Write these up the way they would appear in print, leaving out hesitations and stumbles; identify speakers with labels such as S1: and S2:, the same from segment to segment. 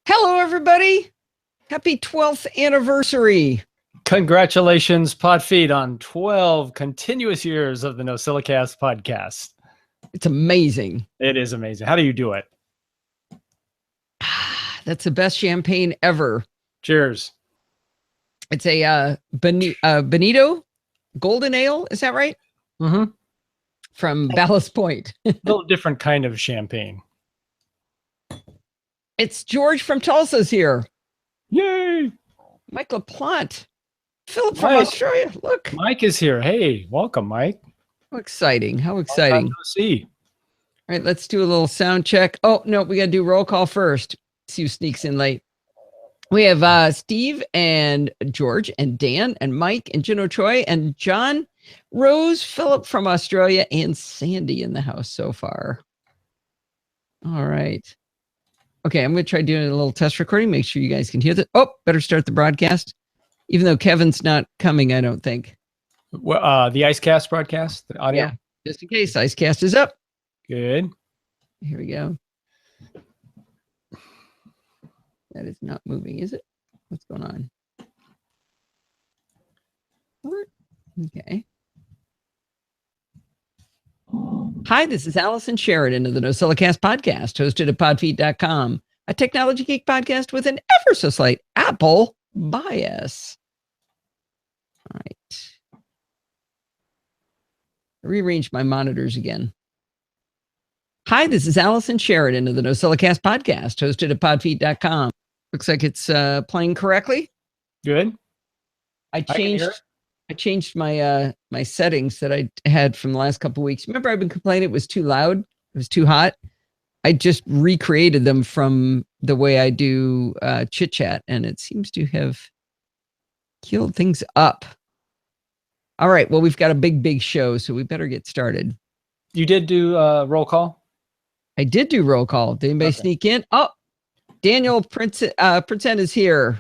S1: Hello, everybody. Happy 12th anniversary.
S2: Congratulations, Podfeed, on 12 continuous years of the NosillaCast podcast.
S1: It's amazing.
S2: It is amazing. How do you do it?
S1: That's the best champagne ever.
S2: Cheers.
S1: It's a Benito Golden Ale. Is that right?
S2: Mm-hmm.
S1: From Ballast Point.
S2: A little different kind of champagne.
S1: It's George from Tulsa's here.
S2: Yay!
S1: Mike LaPlante. Philip from Australia. Look.
S2: Mike is here. Hey, welcome, Mike.
S1: How exciting. How exciting.
S2: See.
S1: All right, let's do a little sound check. Oh, no, we got to do roll call first. See who sneaks in late. We have Steve and George and Dan and Mike and Gino Choi and John, Rose, Philip from Australia, and Sandy in the house so far. All right. Okay, I'm going to try doing a little test recording. Make sure you guys can hear that. Oh, better start the broadcast. Even though Kevin's not coming, I don't think.
S2: Well, the IceCast broadcast, the audio?
S1: Yeah, just in case. IceCast is up.
S2: Good.
S1: Here we go. That is not moving, is it? What's going on? Okay. Hi, this is Allison Sheridan of the NosillaCast podcast, hosted at podfeed.com, a technology geek podcast with an ever so slight Apple bias. All right. Rearrange my monitors again. Hi, this is Allison Sheridan of the NosillaCast podcast, hosted at podfeed.com. Looks like it's playing correctly.
S2: Good.
S1: I changed my my settings that I had from the last couple of weeks. Remember, I've been complaining it was too loud, it was too hot. I just recreated them from the way I do chit chat, and it seems to have healed things up. All right, well, we've got a big show, so we better get started.
S2: You did do roll call?
S1: I did do roll call. Did anybody sneak in? Oh, Daniel Pretend is here.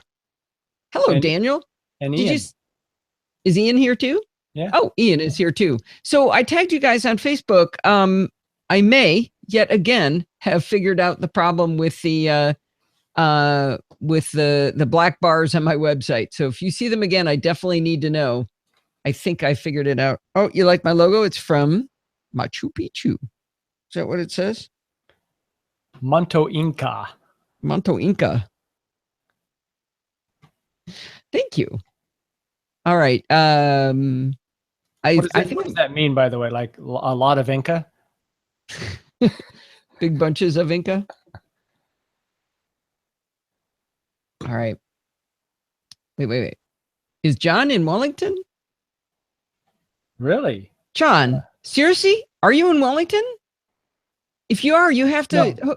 S1: Hello, Daniel.
S2: And Ian.
S1: Is Ian here too?
S2: Yeah.
S1: Oh, Ian is here too. So I tagged you guys on Facebook. I may yet again have figured out the problem with the black bars on my website. So if you see them again, I definitely need to know. I think I figured it out. Oh, you like my logo? It's from Machu Picchu. Is that what it says?
S2: Monto Inca.
S1: Monto Inca. Thank you. All right. I
S2: think
S1: what
S2: does that mean, by the way? Like a lot of Inca?
S1: Big bunches of Inca. All right. Wait. Is John in Wellington?
S2: Really?
S1: John, seriously? Are you in Wellington? If you are, you have to.
S2: No.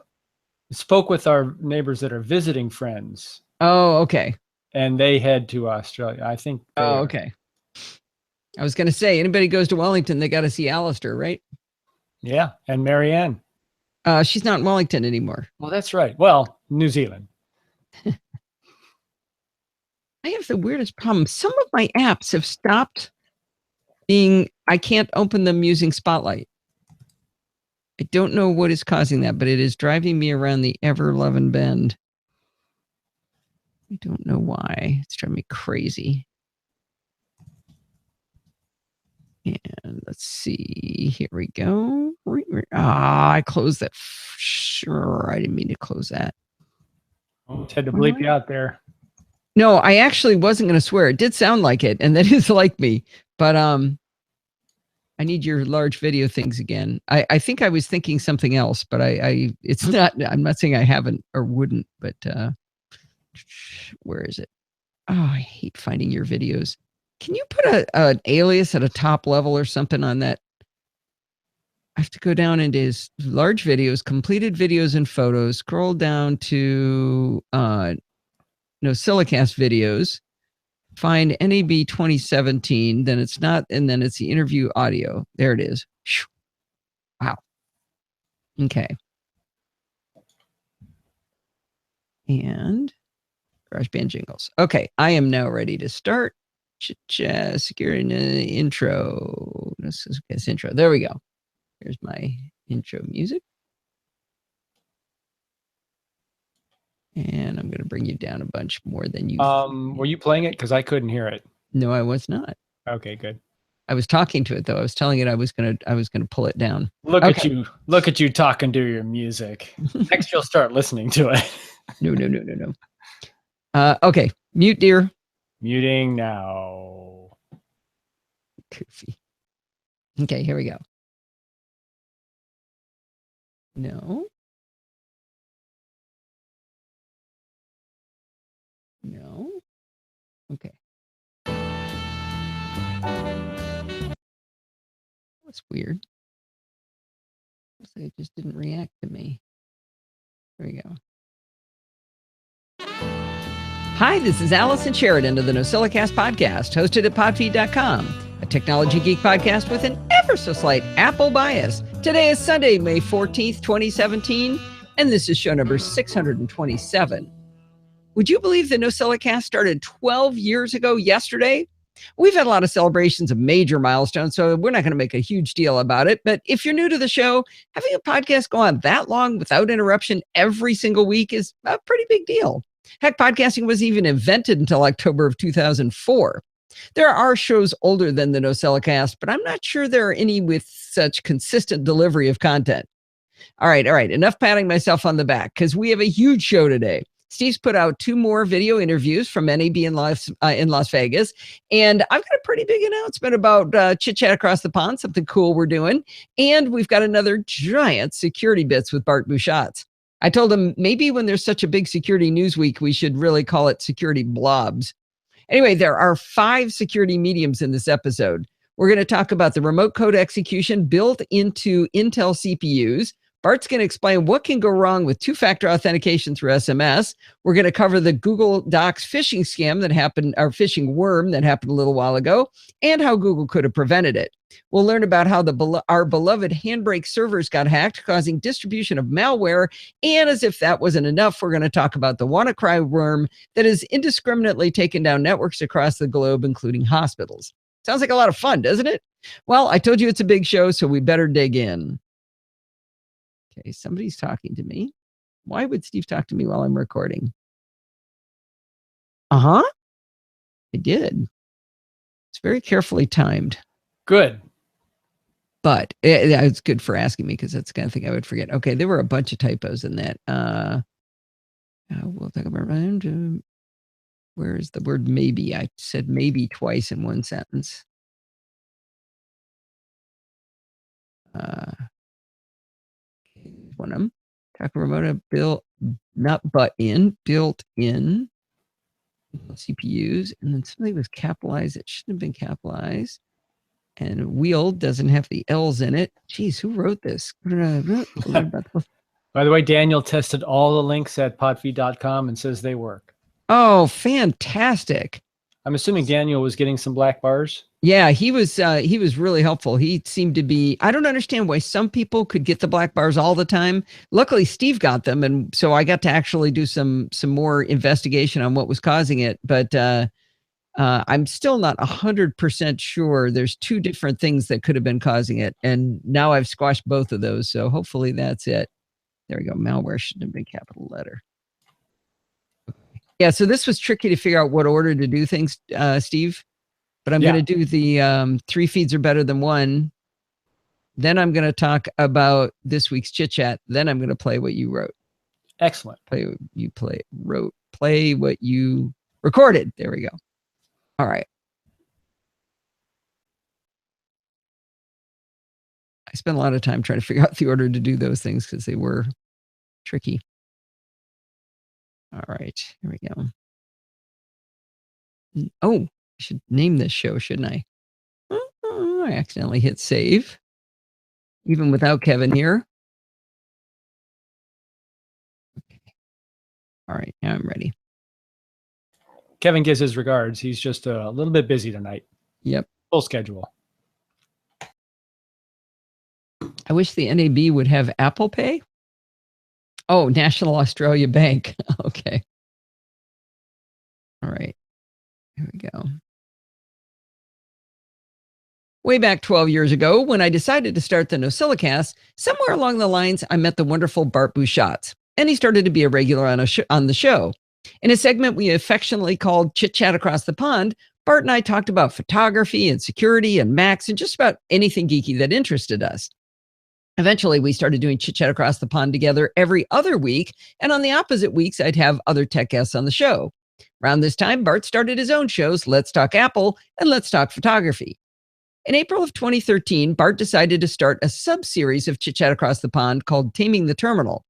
S2: Spoke with our neighbors that are visiting friends.
S1: Oh, okay.
S2: And they head to Australia. I think.
S1: Oh, okay. I was going to say, anybody goes to Wellington, they got to see Alistair, right?
S2: Yeah, and Marianne.
S1: She's not in Wellington anymore.
S2: Well, that's right. Well, New Zealand.
S1: I have the weirdest problem. Some of my apps have stopped being, I can't open them using Spotlight. I don't know what is causing that, but it is driving me around the ever-loving bend. I don't know why. It's driving me crazy. And let's see. Here we go. I closed that. Sure, I didn't mean to close that.
S2: Almost had to bleep you out there.
S1: No, I actually wasn't going to swear. It did sound like it, and that is like me. But I need your large video things again. I think I was thinking something else, but it's not. I'm not saying I haven't or wouldn't, but where is it? Oh, I hate finding your videos. Can you put an alias at a top level or something on that? I have to go down into his large videos, completed videos and photos, scroll down to NosillaCast videos, find NAB 2017, then it's not, and then it's the interview audio. There it is. Wow. Okay. And GarageBand jingles. Okay, I am now ready to start. Security intro. This is intro. There we go. Here's my intro music. And I'm going to bring you down a bunch more than you.
S2: Were you playing it? Because I couldn't hear it.
S1: No, I was not.
S2: Okay, good.
S1: I was talking to it though. I was telling it I was gonna pull it down.
S2: Look at you! Look at you talking to your music. Next, you'll start listening to it.
S1: No. Okay, mute, dear.
S2: Muting now.
S1: Goofy. Okay, here we go. No. Okay. That's weird. Looks like it just didn't react to me. There we go. Hi, this is Allison Sheridan of the NosillaCast podcast, hosted at podfeed.com, a technology geek podcast with an ever so slight Apple bias. Today is Sunday, May 14th, 2017, and this is show number 627. Would you believe the NosillaCast started 12 years ago yesterday? We've had a lot of celebrations of major milestones, so we're not going to make a huge deal about it. But if you're new to the show, having a podcast go on that long without interruption every single week is a pretty big deal. Heck, podcasting was even invented until October of 2004. There are shows older than the NosillaCast, but I'm not sure there are any with such consistent delivery of content. All right. Enough patting myself on the back, because we have a huge show today. Steve's put out 2 more video interviews from NAB in Las Vegas. And I've got a pretty big announcement about Chit Chat Across the Pond, something cool we're doing. And we've got another giant security bits with Bart Bouchatz. I told him maybe when there's such a big security news week, we should really call it security blobs. Anyway, there are 5 security mediums in this episode. We're going to talk about the remote code execution built into Intel CPUs. Bart's going to explain what can go wrong with 2-factor authentication through SMS. We're going to cover the Google Docs phishing scam that happened, or phishing worm that happened a little while ago, and how Google could have prevented it. We'll learn about how our beloved Handbrake servers got hacked, causing distribution of malware. And as if that wasn't enough, we're going to talk about the WannaCry worm that has indiscriminately taken down networks across the globe, including hospitals. Sounds like a lot of fun, doesn't it? Well, I told you it's a big show, so we better dig in. Okay, somebody's talking to me. Why would Steve talk to me while I'm recording? I did. It's very carefully timed.
S2: Good.
S1: But it's good for asking me, because that's the kind of thing I would forget. Okay, there were a bunch of typos in that. We'll talk about where is the word maybe? I said maybe twice in one sentence. One of them. Talk remote built, not but in, built in CPUs, and then something was capitalized. It shouldn't have been capitalized. And wheel doesn't have the L's in it. Geez, who wrote this?
S2: By the way, Daniel tested all the links at podfeed.com and says they work.
S1: Oh, fantastic.
S2: I'm assuming Daniel was getting some black bars.
S1: Yeah, he was really helpful. He seemed to be, I don't understand why some people could get the black bars all the time. Luckily, Steve got them. And so I got to actually do some more investigation on what was causing it. But I'm still not 100% sure. There's 2 different things that could have been causing it. And now I've squashed both of those. So hopefully that's it. There we go. Malware shouldn't have been capital letter. Yeah, so this was tricky to figure out what order to do things, Steve. But I'm going to do the 3 feeds are better than 1. Then I'm going to talk about this week's Chit Chat. Then I'm going to play what you wrote.
S2: Excellent.
S1: Play what you recorded. There we go. All right. I spent a lot of time trying to figure out the order to do those things because they were tricky. All right, here we go. Oh, I should name this show, shouldn't I? I accidentally hit save, even without Kevin here. Okay. All right, now I'm ready.
S2: Kevin gives his regards. He's just a little bit busy tonight.
S1: Yep.
S2: Full schedule.
S1: I wish the NAB would have Apple Pay. Oh, National Australia Bank. Okay. All right. Here we go. Way back 12 years ago, when I decided to start the NosillaCast, somewhere along the lines, I met the wonderful Bart Bouchatz. and he started to be a regular on the show. In a segment we affectionately called Chit Chat Across the Pond, Bart and I talked about photography and security and Macs and just about anything geeky that interested us. Eventually, we started doing Chit Chat Across the Pond together every other week, and on the opposite weeks, I'd have other tech guests on the show. Around this time, Bart started his own shows, Let's Talk Apple and Let's Talk Photography. In April of 2013, Bart decided to start a sub-series of Chit Chat Across the Pond called Taming the Terminal.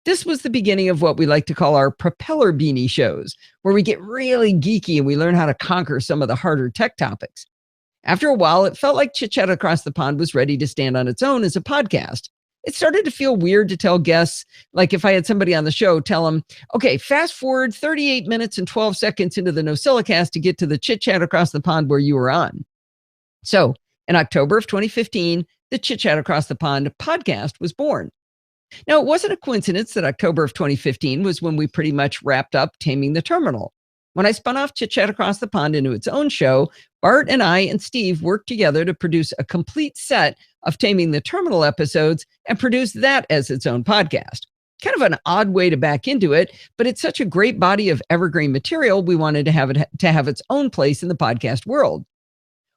S1: This was the beginning of what we like to call our propeller beanie shows, where we get really geeky and we learn how to conquer some of the harder tech topics. After a while, it felt like Chit Chat Across the Pond was ready to stand on its own as a podcast. It started to feel weird to tell guests, like if I had somebody on the show, tell them, okay, fast forward 38 minutes and 12 seconds into the NosillaCast to get to the Chit Chat Across the Pond where you were on. So in October of 2015, the Chit Chat Across the Pond podcast was born. Now, it wasn't a coincidence that October of 2015 was when we pretty much wrapped up Taming the Terminal. When I spun off Chit Chat Across the Pond into its own show, Bart and I and Steve worked together to produce a complete set of Taming the Terminal episodes and produce that as its own podcast. Kind of an odd way to back into it, but it's such a great body of evergreen material, we wanted to have its own place in the podcast world.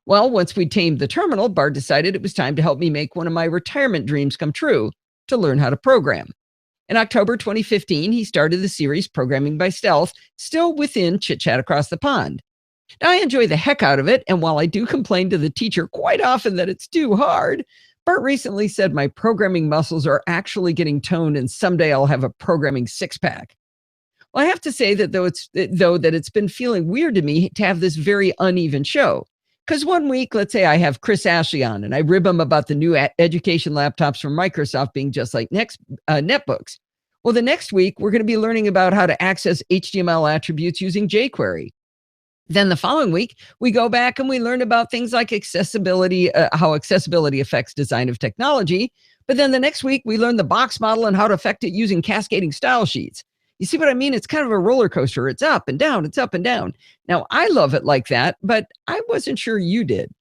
S1: Well, once we tamed the terminal, Bart decided it was time to help me make one of my retirement dreams come true, to learn how to program. In October 2015, he started the series Programming by Stealth, still within Chit Chat Across the Pond. Now, I enjoy the heck out of it, and while I do complain to the teacher quite often that it's too hard, Bart recently said my programming muscles are actually getting toned and someday I'll have a programming six-pack. Well, I have to say that it's been feeling weird to me to have this very uneven show. Because one week, let's say I have Chris Ashley on and I rib him about the new education laptops from Microsoft being just like netbooks. Well, the next week, we're going to be learning about how to access HTML attributes using jQuery. Then the following week, we go back and we learn about things like accessibility, how accessibility affects design of technology. But then the next week, we learn the box model and how to affect it using cascading style sheets. You see what I mean? It's kind of a roller coaster. It's up and down. It's up and down. Now, I love it like that, but I wasn't sure you did.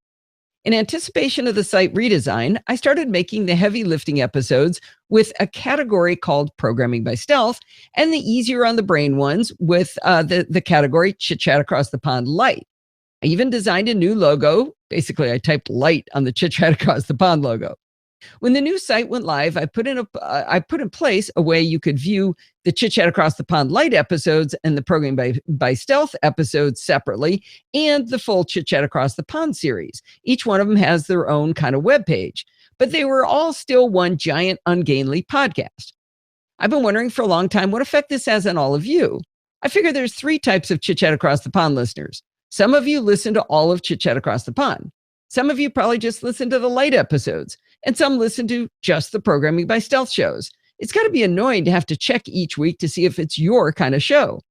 S1: In anticipation of the site redesign, I started making the heavy lifting episodes with a category called Programming by Stealth and the easier on the brain ones with the category Chit Chat Across the Pond Light. I even designed a new logo. Basically, I typed light on the Chit Chat Across the Pond logo. When the new site went live, I put in place a way you could view the Chit Chat Across the Pond Light episodes and the Programming by Stealth episodes separately, and the full Chit Chat Across the Pond series. Each one of them has their own kind of web page, but they were all still one giant ungainly podcast. I've been wondering for a long time what effect this has on all of you. I figure there's 3 types of Chit Chat Across the Pond listeners. Some of you listen to all of Chit Chat Across the Pond. Some of you probably just listen to the light episodes, and some listen to just the Programming by Stealth shows. It's got to be annoying to have to check each week to see if it's your kind of show.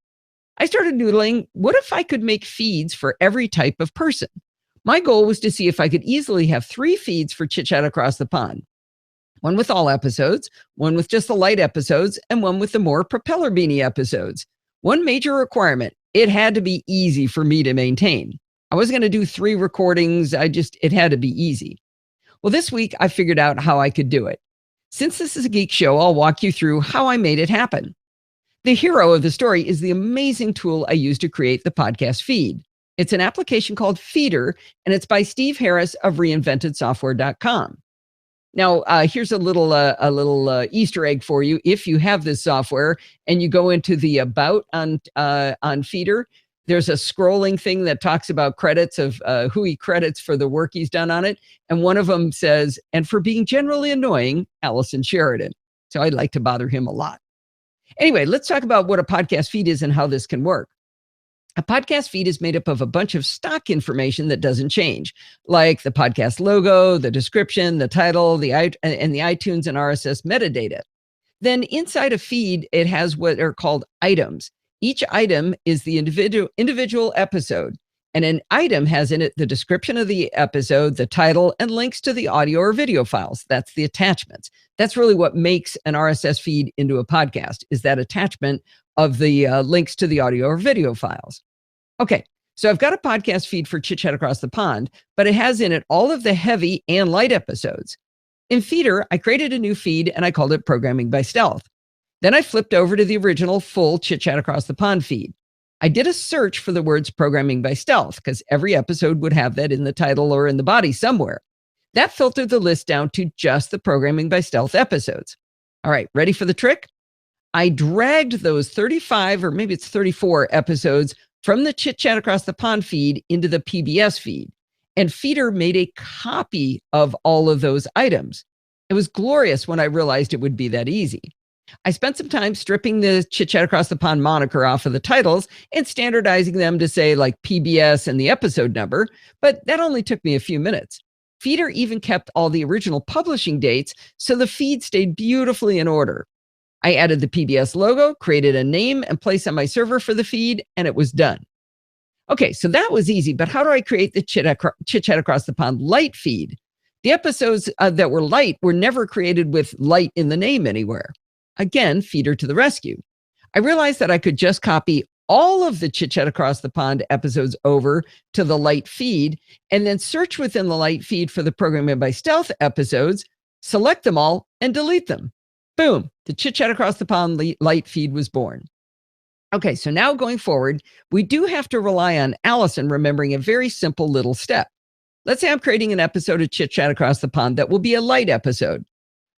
S1: I started noodling, what if I could make feeds for every type of person? My goal was to see if I could easily have 3 feeds for Chit Chat Across the Pond. One with all episodes, one with just the light episodes, and one with the more propeller beanie episodes. One major requirement, it had to be easy for me to maintain. I wasn't going to do 3 recordings. It had to be easy. Well, this week I figured out how I could do it. Since this is a geek show, I'll walk you through how I made it happen. The hero of the story is the amazing tool I use to create the podcast feed. It's an application called Feeder, and it's by Steve Harris of reinventedsoftware.com. Now, here's a little Easter egg for you. If you have this software and you go into the About on Feeder, there's a scrolling thing that talks about credits of who he credits for the work he's done on it. And one of them says, and for being generally annoying, Allison Sheridan. So I'd like to bother him a lot. Anyway, let's talk about what a podcast feed is and how this can work. A podcast feed is made up of a bunch of stock information that doesn't change, like the podcast logo, the description, the title, and the iTunes and RSS metadata. Then inside a feed, it has what are called items. Each item is the individual episode, and an item has in it the description of the episode, the title, and links to the audio or video files. That's the attachments. That's really what makes an RSS feed into a podcast, is that attachment of the links to the audio or video files. Okay, so I've got a podcast feed for Chit Chat Across the Pond, but it has in it all of the heavy and light episodes. In Feeder, I created a new feed and I called it Programming by Stealth. Then I flipped over to the original full Chit Chat Across the Pond feed. I did a search for the words programming by stealth because every episode would have that in the title or in the body somewhere. That filtered the list down to just the programming by stealth episodes. All right, ready for the trick? I dragged those 35 or maybe it's 34 episodes from the Chit Chat Across the Pond feed into the PBS feed. And Feeder made a copy of all of those items. It was glorious when I realized it would be that easy. I spent some time stripping the Chit Chat Across the Pond moniker off of the titles and standardizing them to say like PBS and the episode number, but that only took me a few minutes. Feeder even kept all the original publishing dates, so the feed stayed beautifully in order. I added the PBS logo, created a name and place on my server for the feed, and it was done. Okay, so that was easy, but how do I create the Chit Chat Across the Pond light feed? The episodes that were light were never created with light in the name anywhere. Again, Feeder to the rescue. I realized that I could just copy all of the Chit Chat Across the Pond episodes over to the light feed and then search within the light feed for the Programming by Stealth episodes, select them all, and delete them. Boom, the Chit Chat Across the Pond light feed was born. Okay, so now going forward, we do have to rely on Allison remembering a very simple little step. Let's say I'm creating an episode of Chit Chat Across the Pond that will be a light episode.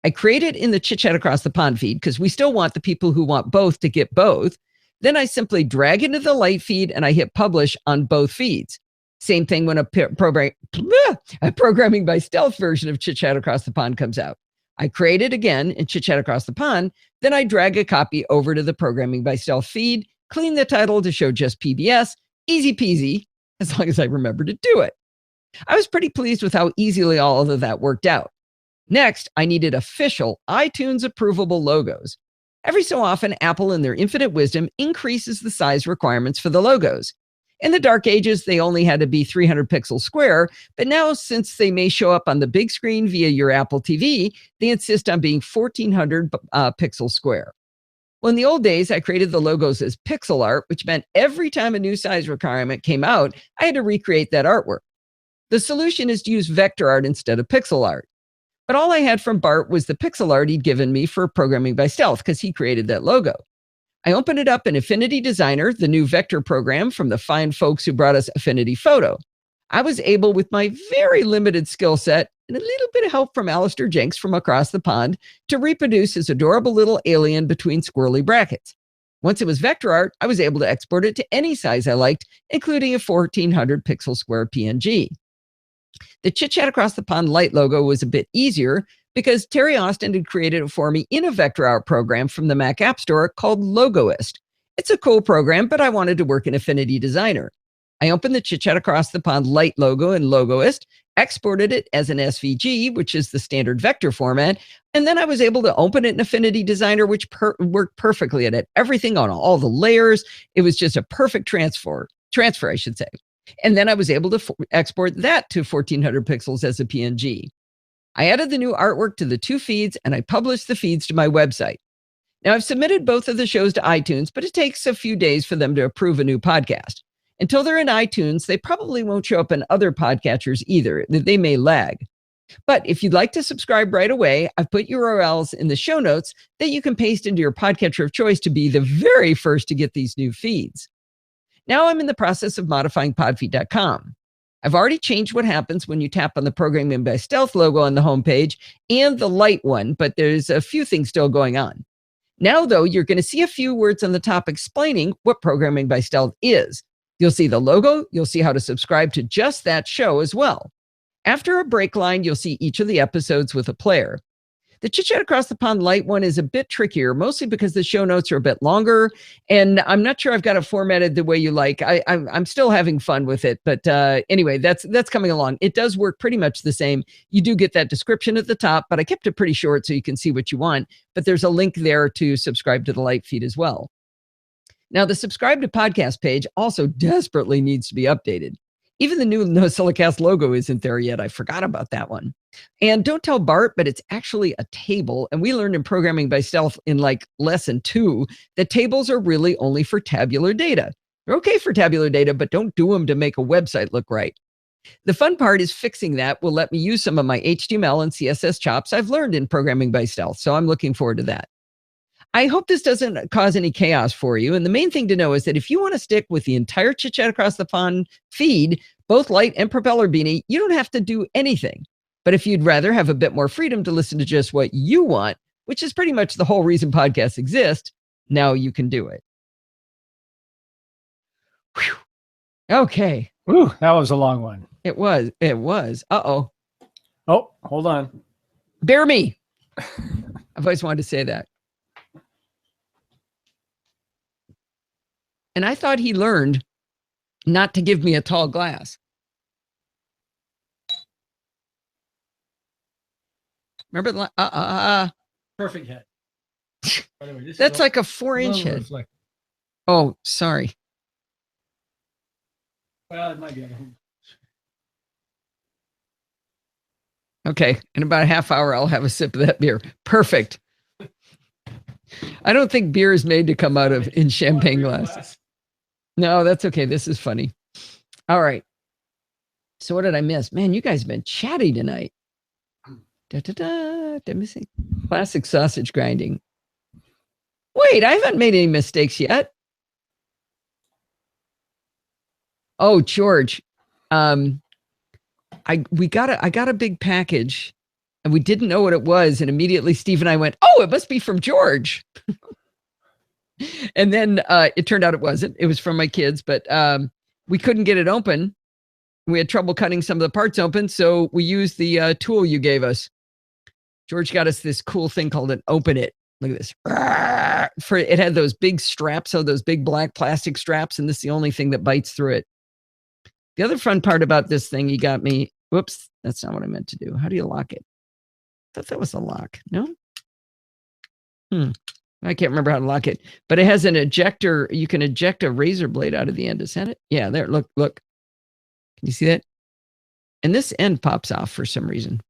S1: I create it in the Chit Chat Across the Pond feed because we still want the people who want both to get both. Then I simply drag into the light feed and I hit publish on both feeds. Same thing when a Programming by Stealth version of Chit Chat Across the Pond comes out. I create it again in Chit Chat Across the Pond, then I drag a copy over to the Programming by Stealth feed, clean the title to show just PBS, easy peasy, as long as I remember to do it. I was pretty pleased with how easily all of that worked out. Next, I needed official iTunes approvable logos. Every so often, Apple, in their infinite wisdom, increases the size requirements for the logos. In the dark ages, they only had to be 300 pixels square, but now, since they may show up on the big screen via your Apple TV, they insist on being 1400 pixels square. Well, in the old days, I created the logos as pixel art, which meant every time a new size requirement came out, I had to recreate that artwork. The solution is to use vector art instead of pixel art. But all I had from Bart was the pixel art he'd given me for Programming by Stealth because he created that logo. I opened it up in Affinity Designer, the new vector program from the fine folks who brought us Affinity Photo. I was able, with my very limited skill set and a little bit of help from Alistair Jenks from across the pond, to reproduce his adorable little alien between squirrely brackets. Once it was vector art, I was able to export it to any size I liked, including a 1400 pixel square PNG. The Chit Chat Across the Pond light logo was a bit easier because Terry Austin had created it for me in a vector art program from the Mac App Store called Logoist. It's a cool program, but I wanted to work in Affinity Designer. I opened the Chit Chat Across the Pond light logo in Logoist, exported it as an SVG, which is the standard vector format, and then I was able to open it in Affinity Designer, which worked perfectly. It had everything on all the layers. It was just a perfect transfer, I should say. And then I was able to export that to 1400 pixels as a PNG. I added the new artwork to the two feeds and I published the feeds to my website. Now I've submitted both of the shows to iTunes, but it takes a few days for them to approve a new podcast. Until they're in iTunes, they probably won't show up in other podcatchers either. They may lag. But if you'd like to subscribe right away, I've put URLs in the show notes that you can paste into your podcatcher of choice to be the very first to get these new feeds. Now I'm in the process of modifying podfeed.com. I've already changed what happens when you tap on the Programming by Stealth logo on the homepage and the light one, but there's a few things still going on. Now, though, you're going to see a few words on the top explaining what Programming by Stealth is. You'll see the logo. You'll see how to subscribe to just that show as well. After a break line, you'll see each of the episodes with a player. The Chit Chat Across the Pond light one is a bit trickier, mostly because the show notes are a bit longer, and I'm not sure I've got it formatted the way you like. I'm still having fun with it, but anyway, that's coming along. It does work pretty much the same. You do get that description at the top, but I kept it pretty short so you can see what you want, but there's a link there to subscribe to the light feed as well. Now, the subscribe to podcast page also desperately needs to be updated. Even the new NosillaCast logo isn't there yet. I forgot about that one. And don't tell Bart, but it's actually a table. And we learned in Programming by Stealth in like lesson 2 that tables are really only for tabular data. They're okay for tabular data, but don't do them to make a website look right. The fun part is fixing that will let me use some of my HTML and CSS chops I've learned in Programming by Stealth. So I'm looking forward to that. I hope this doesn't cause any chaos for you. And the main thing to know is that if you want to stick with the entire Chit Chat Across the Pond feed, both Light and Propeller Beanie, you don't have to do anything. But if you'd rather have a bit more freedom to listen to just what you want, which is pretty much the whole reason podcasts exist, now you can do it. Whew. Okay.
S2: Ooh, that was a long one.
S1: It was. Uh-oh.
S2: Oh, hold on.
S1: Bear me. I've always wanted to say that. And I thought he learned not to give me a tall glass. Remember the
S2: perfect head.
S1: That's like a 4-inch head. Oh, sorry.
S2: Well, it might be.
S1: Okay, in about a half hour, I'll have a sip of that beer. Perfect. I don't think beer is made to come out of in champagne glasses. No, that's okay. This is funny. All right. So what did I miss? Man, you guys have been chatty tonight. Let me see. Classic sausage grinding. Wait, I haven't made any mistakes yet. Oh, George. I got a big package and we didn't know what it was. And immediately Steve and I went, oh, it must be from George. And then it turned out it wasn't. It was from my kids, but we couldn't get it open. We had trouble cutting some of the parts open. So we used the tool you gave us. George got us this cool thing called an Open It. Look at this. It had those big straps, so those big black plastic straps, and this is the only thing that bites through it. The other fun part about this thing he got me, whoops, that's not what I meant to do. How do you lock it? I thought that was a lock. No? I can't remember how to lock it, but it has an ejector. You can eject a razor blade out of the end. Is that it? Yeah, there, look. Can you see that? And this end pops off for some reason.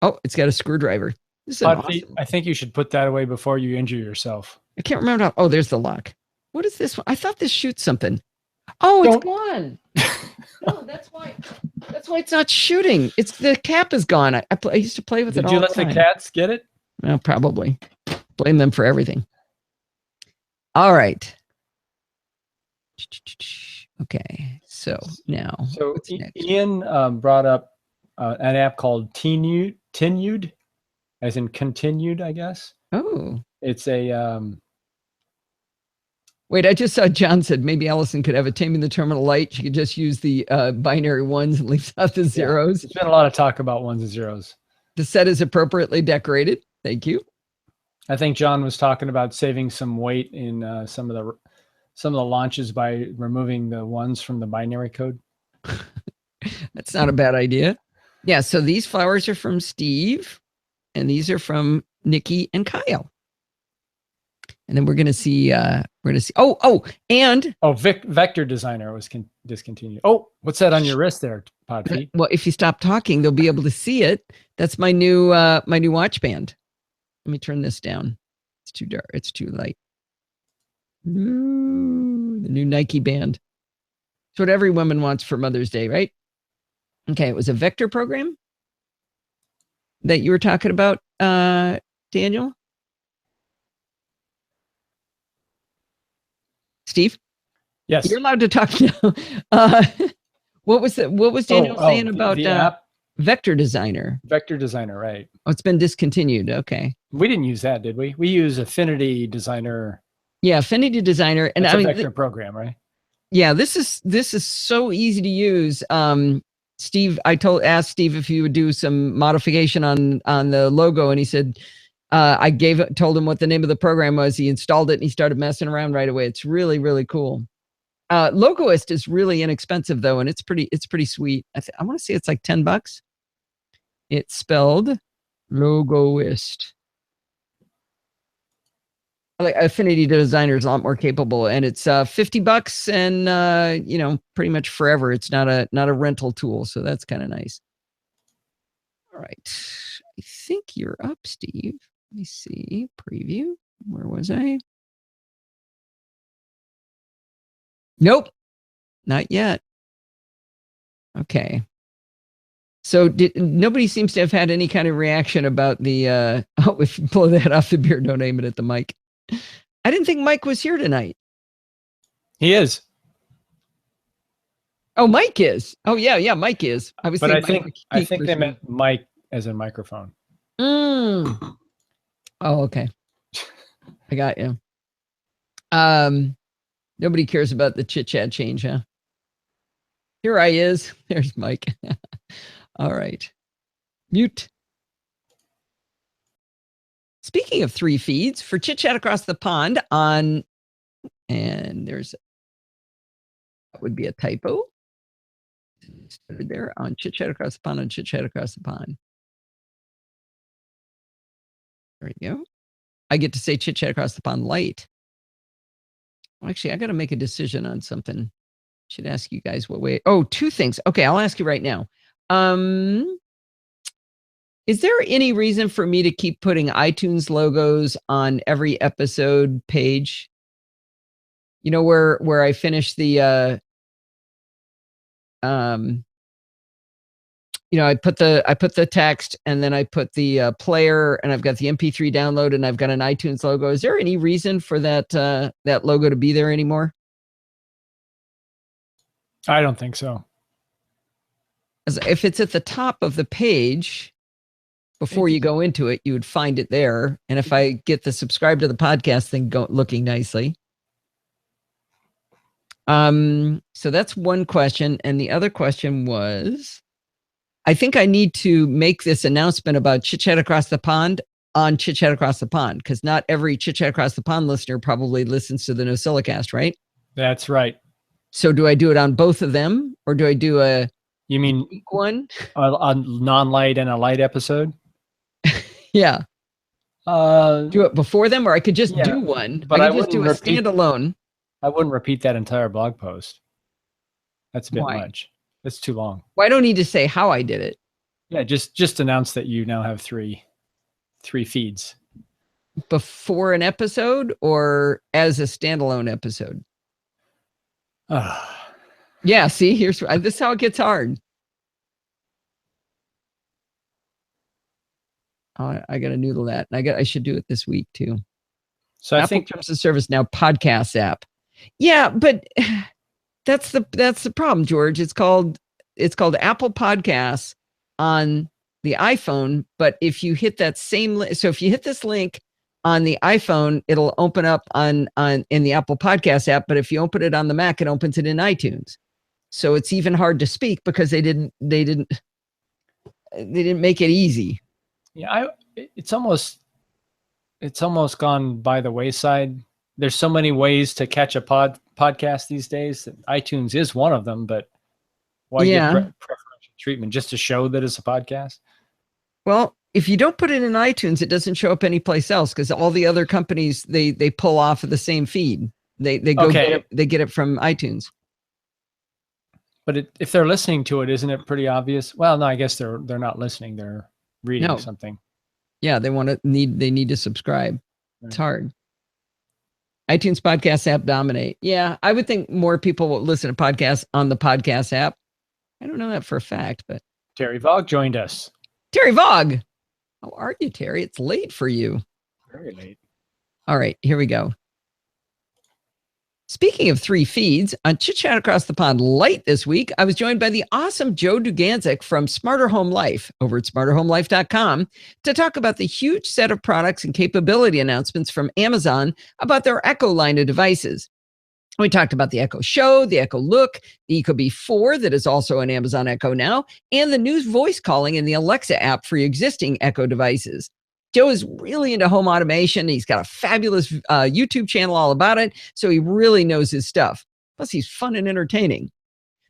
S1: Oh, it's got a screwdriver. This is awesome.
S2: I think you should put that away before you injure yourself.
S1: I can't remember how. Oh, there's the lock. What is this one? I thought this shoots something. Oh, it's gone. No, that's why it's not shooting. It's the cap is gone. I used to play with it all the time. Did you let
S2: the cats get it?
S1: Well, probably. Blame them for everything. All right. Okay, so now.
S2: So Ian brought up an app called Tinued, as in continued, I guess.
S1: Oh.
S2: It's a...
S1: Wait, I just saw John said maybe Allison could have a Taming the Terminal Light. She could just use the binary ones and leave out the zeros.
S2: There's been a lot of talk about ones and zeros.
S1: The set is appropriately decorated. Thank you.
S2: I think John was talking about saving some weight in some of the launches by removing the ones from the binary code.
S1: That's not a bad idea. Yeah, so these flowers are from Steve, and these are from Nikki and Kyle. And then we're going to see, and
S2: Vector Designer was discontinued. Oh, what's that on your wrist there, Podfeet?
S1: Well, if you stop talking, they'll be able to see it. That's my new watch band. Let me turn this down. It's too dark. It's too light. Ooh, the new Nike band. It's what every woman wants for Mother's Day, right? Okay, it was a Vector program that you were talking about, Daniel. Steve?
S2: Yes.
S1: You're allowed to talk now. What was Daniel saying about
S2: the app?
S1: Vector Designer?
S2: Vector Designer, right.
S1: Oh, it's been discontinued. Okay.
S2: We didn't use that, did we? We use Affinity Designer.
S1: Yeah, Affinity Designer. And
S2: it's a Vector program, right?
S1: Yeah, this is so easy to use. Steve, asked Steve if he would do some modification on the logo, and he said, told him what the name of the program was. He installed it and he started messing around right away. It's really, really cool. Logoist is really inexpensive though, and it's pretty sweet. I want to say it's like $10. It's spelled Logoist. Like Affinity Designer is a lot more capable, and it's $50 and pretty much forever. It's not a rental tool, so that's kind of nice. All right, I think you're up, Steve. Let me see. Preview. Where was I? Nope, not yet. Okay. So nobody seems to have had any kind of reaction about the, if you blow that off the beer, don't aim it at the mic. I didn't think Mike was here tonight.
S2: He is.
S1: Oh, Mike is. Oh, yeah, Mike is.
S2: I think they meant Mike as a microphone.
S1: Oh, okay. I got you. Nobody cares about the chit chat change, huh? Here I is. There's Mike. All right. Mute. Speaking of 3 feeds, for Chit Chat Across the Pond on, and that would be a typo. There on Chit Chat Across the Pond, on Chit Chat Across the Pond. There we go. I get to say Chit Chat Across the Pond light. Actually, I got to make a decision on something. Should ask you guys what way. Oh, 2 things. Okay, I'll ask you right now. Is there any reason for me to keep putting iTunes logos on every episode page? You know, where I finish the you know, I put the text, and then I put the player, and I've got the MP3 download, and I've got an iTunes logo. Is there any reason for that that logo to be there anymore?
S2: I don't think so.
S1: As if it's at the top of the page before you go into it, you would find it there. And if I get the subscribe to the podcast thing looking nicely. So that's one question. And the other question was, I think I need to make this announcement about Chit Chat Across the Pond on Chit Chat Across the Pond, because not every Chit Chat Across the Pond listener probably listens to the NosillaCast, right?
S2: That's right.
S1: So do I do it on both of them, or do I do a unique one?
S2: A non-light and a light episode?
S1: Yeah. Do it before them, or I could just do one.
S2: But
S1: I could just do a standalone.
S2: I wouldn't repeat that entire blog post. That's a bit
S1: Why?
S2: much. That's too long.
S1: Well, I don't need to say how I did it.
S2: Yeah, just announce that you now have three feeds.
S1: Before an episode or as a standalone episode? Yeah, see, this is how it gets hard. I got to noodle that. And I should do it this week too.
S2: So
S1: Apple
S2: I think
S1: Terms of Service now podcast app. Yeah, but that's the problem, George. It's called Apple Podcasts on the iPhone, but if you hit that same so if you hit this link on the iPhone, it'll open up in the Apple Podcast app, but if you open it on the Mac, it opens it in iTunes. So it's even hard to speak because they didn't make it easy.
S2: Yeah, it's almost gone by the wayside. There's so many ways to catch a podcast these days that iTunes is one of them, but why get preferential treatment just to show that it's a podcast? Well,
S1: if you don't put it in iTunes, it doesn't show up anyplace else because all the other companies they pull off of the same feed. They get it from iTunes.
S2: But if they're listening to it, isn't it pretty obvious? Well, no, I guess they're not listening. They're reading something.
S1: Yeah, they need to subscribe. Right. It's hard. iTunes podcast app dominate. Yeah, I would think more people will listen to podcasts on the podcast app. I don't know that for a fact, but
S2: Terry Vogue joined us.
S1: Terry Vogue. How are you, Terry? It's late for you.
S2: Very late.
S1: All right, here we go. Speaking of 3 feeds, on Chit Chat Across the Pond Light this week, I was joined by the awesome Joe Duganzik from Smarter Home Life over at smarterhomelife.com to talk about the huge set of products and capability announcements from Amazon about their Echo line of devices. We talked about the Echo Show, the Echo Look, the Ecobee 4 that is also an Amazon Echo now, and the new voice calling in the Alexa app for your existing Echo devices. Joe is really into home automation. He's got a fabulous YouTube channel all about it, so he really knows his stuff. Plus, he's fun and entertaining.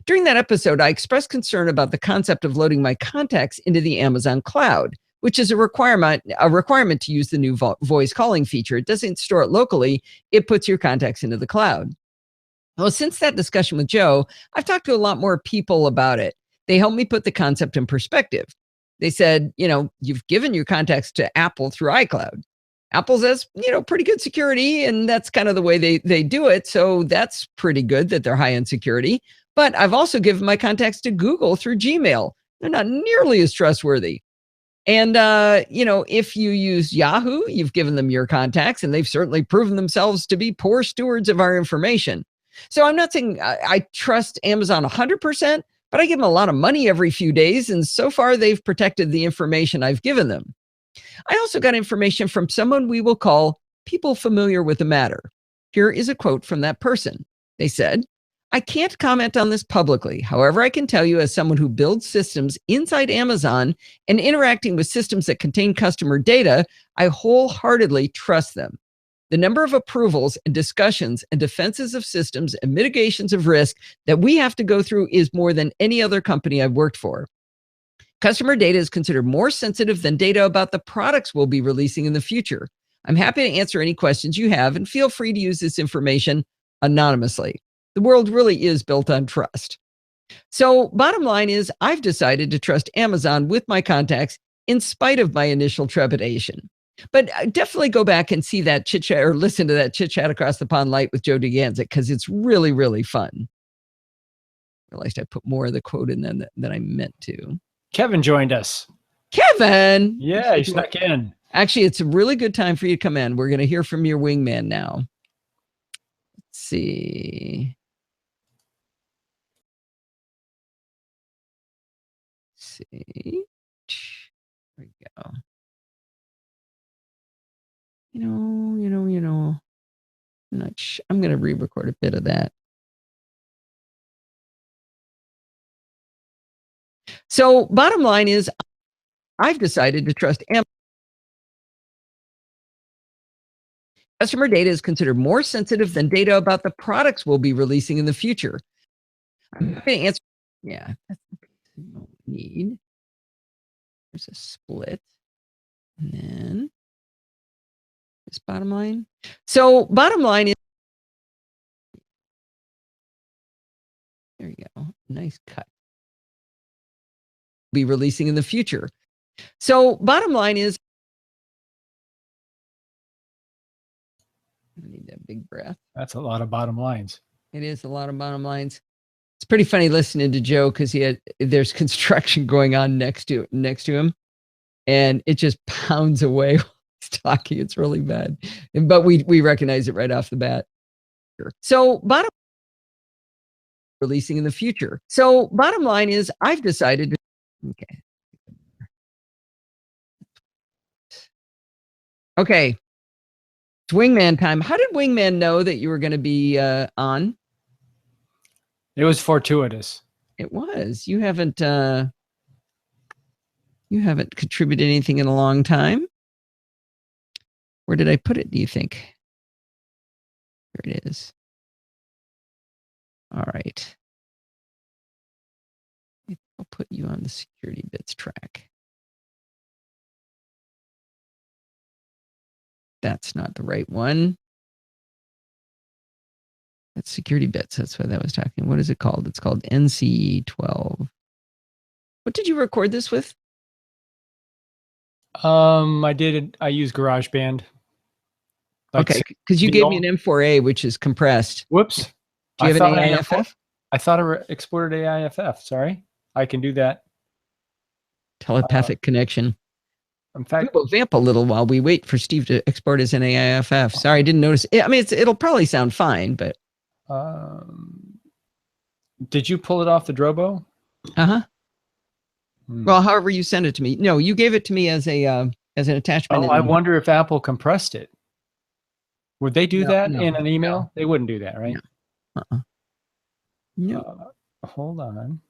S1: During that episode, I expressed concern about the concept of loading my contacts into the Amazon cloud, which is a requirement to use the new voice calling feature. It doesn't store it locally. It puts your contacts into the cloud. Well, since that discussion with Joe, I've talked to a lot more people about it. They helped me put the concept in perspective. They said, you've given your contacts to Apple through iCloud. Apple says, pretty good security, and that's kind of the way they do it. So that's pretty good that they're high in security. But I've also given my contacts to Google through Gmail. They're not nearly as trustworthy. And, if you use Yahoo, you've given them your contacts, and they've certainly proven themselves to be poor stewards of our information. So I'm not saying I trust Amazon 100%, but I give them a lot of money every few days. And so far, they've protected the information I've given them. I also got information from someone we will call people familiar with the matter. Here is a quote from that person. They said, I can't comment on this publicly. However, I can tell you, as someone who builds systems inside Amazon and interacting with systems that contain customer data, I wholeheartedly trust them. The number of approvals and discussions and defenses of systems and mitigations of risk that we have to go through is more than any other company I've worked for. Customer data is considered more sensitive than data about the products we'll be releasing in the future. I'm happy to answer any questions you have, and feel free to use this information anonymously. The world really is built on trust. So bottom line is, I've decided to trust Amazon with my contacts in spite of my initial trepidation. But definitely go back and see that chit chat, or listen to that chit chat across the pond light with Joe DeGanzik, because it's really, really fun. I realized I put more of the quote in than I meant to.
S2: Kevin joined us.
S1: Kevin!
S2: Yeah, he snuck in.
S1: Actually, it's a really good time for you to come in. We're going to hear from your wingman now. Let's see. There we go. I'm going to re-record a bit of that. So bottom line is, I've decided to trust Amazon. Customer data is considered more sensitive than data about the products we'll be releasing in the future. I'm going to answer. Yeah, that's what we need. There's a split. And then this bottom line. So bottom line is, there you go. Nice cut. Be releasing in the future. So bottom line is, I need that big breath.
S2: That's a lot of bottom lines.
S1: It is a lot of bottom lines. It's pretty funny listening to Joe, because there's construction going on next to him, and it just pounds away while he's talking. It's really bad, but we recognize it right off the bat. So bottom releasing in the future. So bottom line is, I've decided to. Okay. Okay. It's Wingman time. How did Wingman know that you were going to be on?
S2: It was fortuitous.
S1: It was. You haven't contributed anything in a long time. Where did I put it, do you think? There it is. All right. I'll put you on the security bits track. That's not the right one. That's security bits. That's what that was talking. What is it called? It's called NC12. What did you record this with?
S2: I used GarageBand.
S1: Okay, because you gave me an M4A, which is compressed.
S2: Whoops.
S1: Do you have an AIFF?
S2: I thought I exported AIFF. Sorry. I can do that.
S1: Telepathic connection.
S2: In fact,
S1: we will vamp a little while we wait for Steve to export his AIFF. Sorry, I didn't notice. I mean, it'll probably sound fine, but.
S2: Did you pull it off the Drobo?
S1: Uh-huh. Well, however you send it to me. No, you gave it to me as an attachment.
S2: Oh, I wonder if Apple compressed it. Would they do that in an email? No. They wouldn't do that, right?
S1: No. No.
S2: Hold on.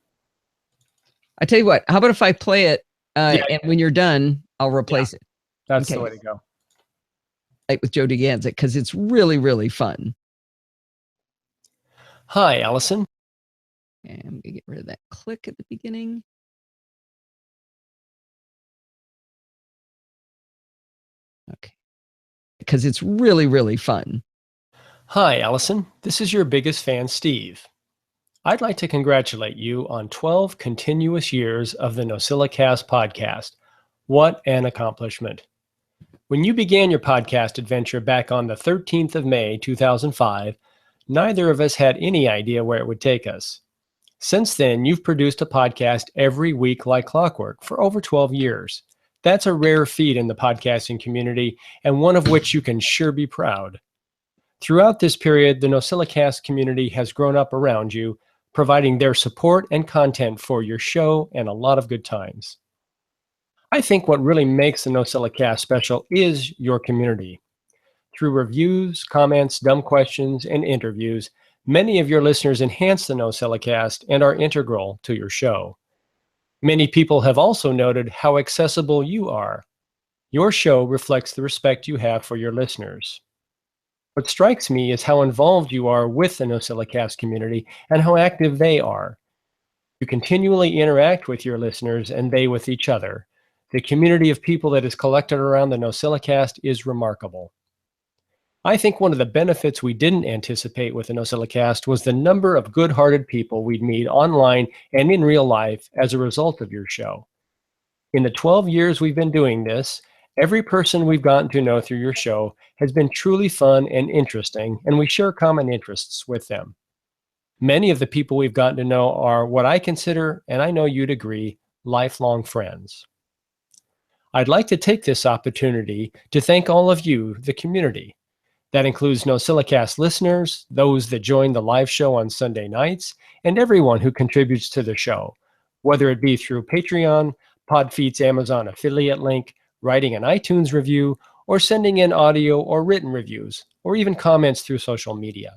S1: I tell you what, how about if I play it, and when you're done, I'll replace it.
S2: That's the way to go.
S1: Like with Joe DeGanzik, because it's really, really fun.
S2: Hi, Allison.
S1: And I'm going to get rid of that click at the beginning. Okay. Because it's really, really fun.
S2: Hi, Allison. This is your biggest fan, Steve. I'd like to congratulate you on 12 continuous years of the NosillaCast podcast. What an accomplishment. When you began your podcast adventure back on the 13th of May, 2005, neither of us had any idea where it would take us. Since then, you've produced a podcast every week like clockwork for over 12 years. That's a rare feat in the podcasting community, and one of which you can sure be proud. Throughout this period, the NosillaCast community has grown up around you, providing their support and content for your show and a lot of good times. I think what really makes the NosillaCast special is your community. Through reviews, comments, dumb questions, and interviews, many of your listeners enhance the NosillaCast and are integral to your show. Many people have also noted how accessible you are. Your show reflects the respect you have for your listeners. What strikes me is how involved you are with the NosillaCast community and how active they are. You continually interact with your listeners and they with each other. The community of people that is collected around the NosillaCast is remarkable. I think one of the benefits we didn't anticipate with the NosillaCast was the number of good-hearted people we'd meet online and in real life as a result of your show. In the 12 years we've been doing this, every person we've gotten to know through your show has been truly fun and interesting, and we share common interests with them. Many of the people we've gotten to know are what I consider, and I know you'd agree, lifelong friends. I'd like to take this opportunity to thank all of you, the community. That includes NosillaCast listeners, those that join the live show on Sunday nights, and everyone who contributes to the show, whether it be through Patreon, Podfeet's Amazon affiliate link, writing an iTunes review, or sending in audio or written reviews, or even comments through social media.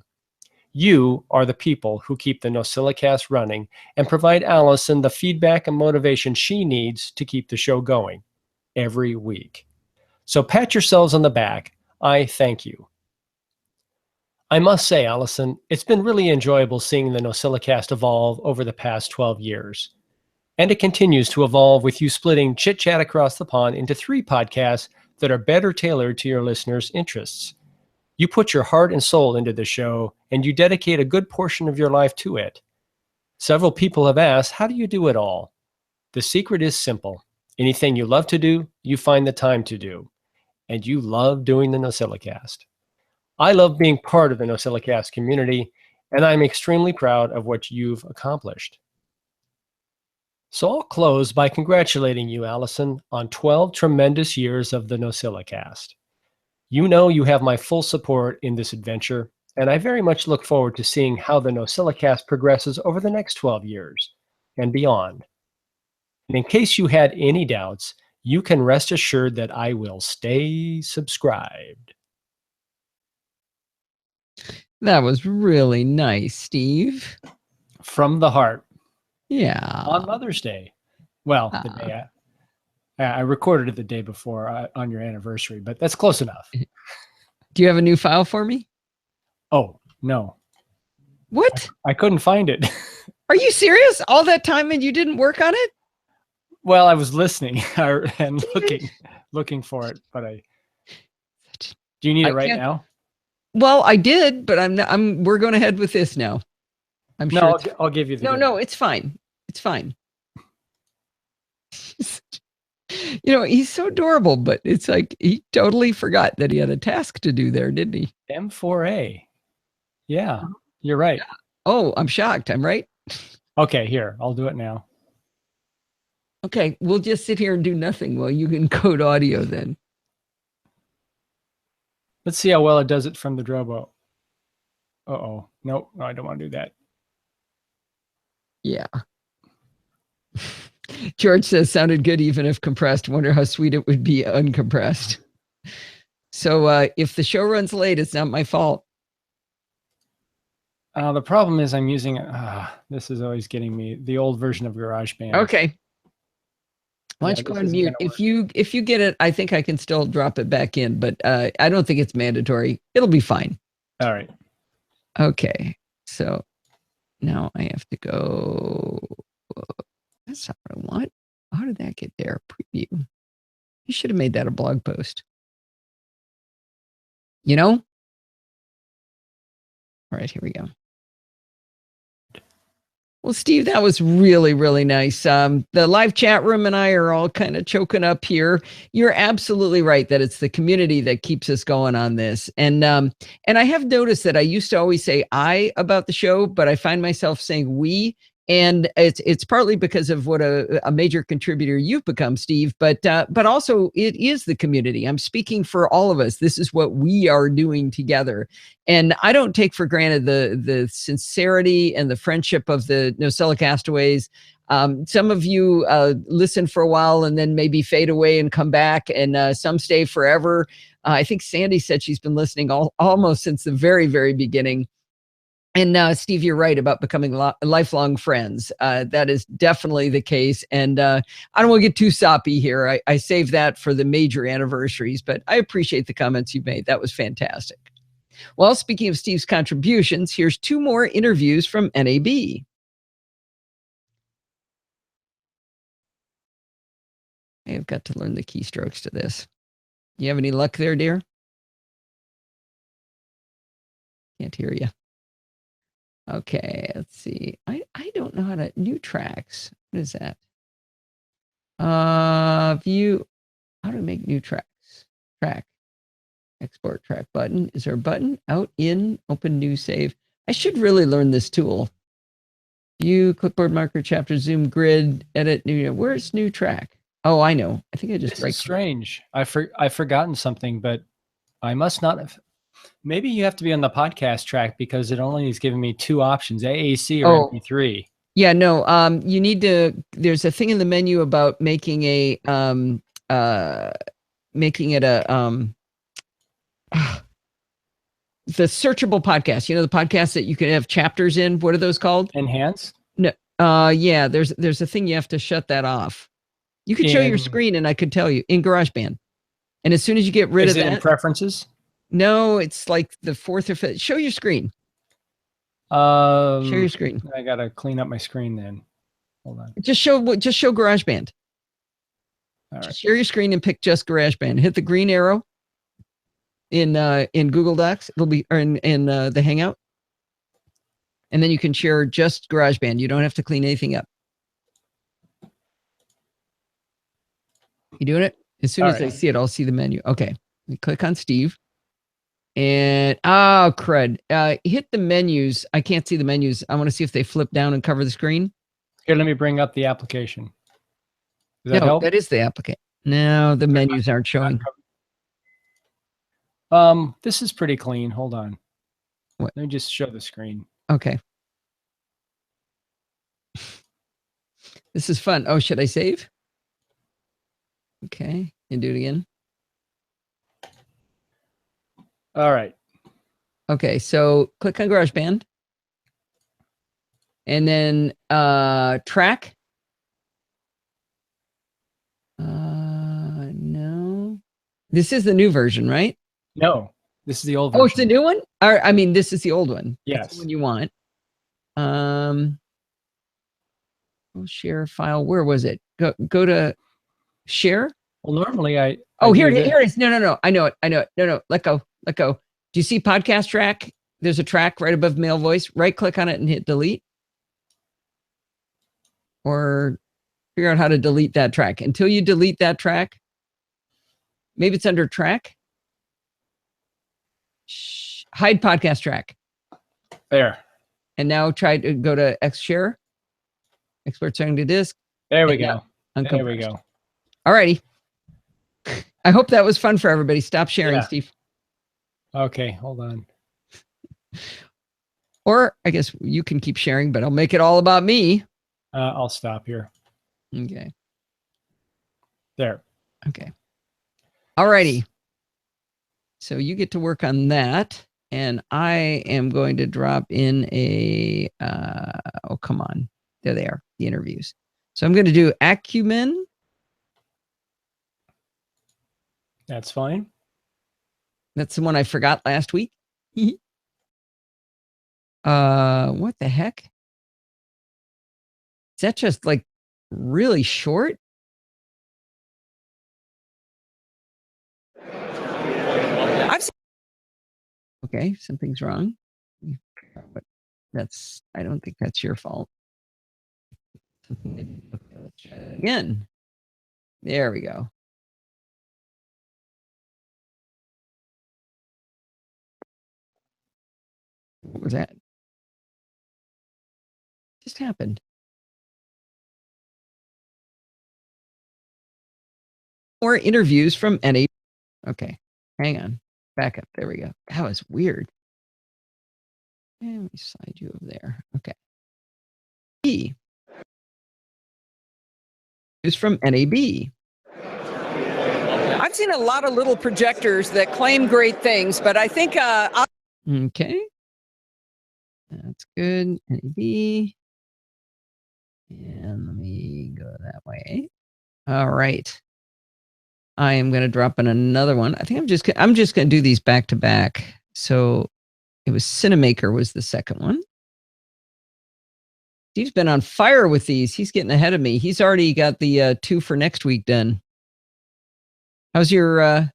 S2: You are the people who keep the NosillaCast running and provide Allison the feedback and motivation she needs to keep the show going every week. So pat yourselves on the back. I thank you. I must say, Allison, it's been really enjoyable seeing the NosillaCast evolve over the past 12 years. And it continues to evolve with you splitting Chit Chat Across the Pond into 3 podcasts that are better tailored to your listeners' interests. You put your heart and soul into the show, and you dedicate a good portion of your life to it. Several people have asked, how do you do it all? The secret is simple. Anything you love to do, you find the time to do. And you love doing the NosillaCast. I love being part of the NosillaCast community, and I'm extremely proud of what you've accomplished. So I'll close by congratulating you, Allison, on 12 tremendous years of the NosillaCast. You know you have my full support in this adventure, and I very much look forward to seeing how the NosillaCast progresses over the next 12 years and beyond. And in case you had any doubts, you can rest assured that I will stay subscribed.
S1: That was really nice, Steve.
S2: From the heart.
S1: Yeah.
S2: On Mother's Day. Well, the day I recorded it the day before on your anniversary, but that's close enough.
S1: Do you have a new file for me?
S2: Oh, no.
S1: What?
S2: I couldn't find it.
S1: Are you serious? All that time and you didn't work on it?
S2: Well, I was listening and looking for it, but do you need it right now?
S1: Well, I did, but we're going ahead with this now. I'm sure.
S2: No, I'll give you the.
S1: No, it's fine. It's fine. He's so adorable, but it's like he totally forgot that he had a task to do there, didn't he?
S2: M4A. Yeah, you're right.
S1: Oh, I'm shocked. I'm right.
S2: Okay, here, I'll do it now.
S1: Okay, we'll just sit here and do nothing while you can code audio then.
S2: Let's see how well it does it from the Drobo. Uh-oh. Nope, no, I don't want to do that.
S1: Yeah. George says, sounded good even if compressed. Wonder how sweet it would be uncompressed. So if the show runs late, it's not my fault.
S2: The problem is I'm using, this is always getting me, the old version of GarageBand.
S1: Okay. Why don't you go on mute? If you get it, I think I can still drop it back in, but I don't think it's mandatory. It'll be fine.
S2: All right.
S1: Okay. So now I have to go. That's not what I want. How did that get there? Preview. You should have made that a blog post. All right, here we go. Well, Steve, that was really, really nice. The live chat room and I are all kind of choking up here. You're absolutely right that it's the community that keeps us going on this. And I have noticed that I used to always say I about the show, but I find myself saying we And it's partly because of what a major contributor you've become, Steve, but also it is the community. I'm speaking for all of us. This is what we are doing together. And I don't take for granted the sincerity and the friendship of the Nosilla castaways. Some of you listen for a while and then maybe fade away and come back, and some stay forever. I think Sandy said she's been listening almost since the very, very beginning. And Steve, you're right about becoming lifelong friends. That is definitely the case. And I don't want to get too soppy here. I save that for the major anniversaries, but I appreciate the comments you made. That was fantastic. Well, speaking of Steve's contributions, here's 2 more interviews from NAB. I have got to learn the keystrokes to this. You have any luck there, dear? Can't hear you. Okay, let's see. I don't know how to new tracks. What is that? View. How to make new tracks? Track. Export track button. Is there a button? Out, in, open, new, save. I should really learn this tool. View, clipboard marker, chapter, zoom, grid, edit, new. Where's new track? Oh, I know. I think I just.
S2: This is strange. I've forgotten something, but I must not have. Maybe you have to be on the podcast track because it only is giving me 2 options: AAC or MP3.
S1: Yeah, no. You need to. There's a thing in the menu about making a making it a the searchable podcast. You know, the podcast that you can have chapters in. What are those called?
S2: Enhanced?
S1: No. Yeah. There's a thing you have to shut that off. You could show your screen, and I could tell you in GarageBand. And as soon as you get rid of that,
S2: in preferences?
S1: No, it's like the 4th or 5th. Show your screen.
S2: Show
S1: your screen.
S2: I gotta clean up my screen then. Hold on.
S1: Just show GarageBand.
S2: All right.
S1: Just share your screen and pick just GarageBand. Hit the green arrow in Google Docs. It'll be or in the Hangout, and then you can share just GarageBand. You don't have to clean anything up. You doing it? As soon as I see it, I'll see the menu. Okay. You click on Steve. And crud. Hit the menus. I can't see the menus. I want to see if they flip down and cover the screen.
S2: Here, let me bring up the application. Does that help?
S1: That is the application. No, the menus aren't showing.
S2: This is pretty clean. Hold on.
S1: What?
S2: Let me just show the screen.
S1: Okay. This is fun. Oh, should I save? Okay. And do it again.
S2: All right.
S1: Okay, so click on GarageBand. And then track. No. This is the new version, right?
S2: No, this is the old version.
S1: Oh, it's the new one? Or, I mean, this is the old one.
S2: Yes.
S1: That's the one you want. Share file. Where was it? Go to share.
S2: Well, normally I
S1: here it is. No. I know it. No. Let go. Do you see podcast track? There's a track right above male voice. Right click on it and hit delete. Or figure out how to delete that track. Until you delete that track, maybe it's under track. Hide podcast track.
S2: There.
S1: And now try to go to share. Export setting to disk.
S2: There we go. There we go.
S1: All righty. I hope that was fun for everybody. Stop sharing, Steve.
S2: Okay, hold on.
S1: Or I guess you can keep sharing, but I'll make it all about me.
S2: I'll stop here.
S1: Okay.
S2: There.
S1: Okay. All righty. So you get to work on that. And I am going to drop in a, oh, come on. There they are, the interviews. So I'm going to do Acumen.
S2: That's fine.
S1: That's the one I forgot last week. What the heck? Is that just like really short? Okay, something's wrong. But I don't think that's your fault. Okay, let's try that again. There we go. What was that? Just happened. More interviews from NA. Okay, hang on. Back up. There we go. That was weird. And let me slide you over there. Okay. E is from NAB.
S3: I've seen a lot of little projectors that claim great things, but I think
S1: okay. That's good. NAB. And let me go that way. All right. I am going to drop in another one. I think I'm just going to do these back to back. So it was Cinemaker was the second one. Steve's been on fire with these. He's getting ahead of me. He's already got the 2 for next week done. How's your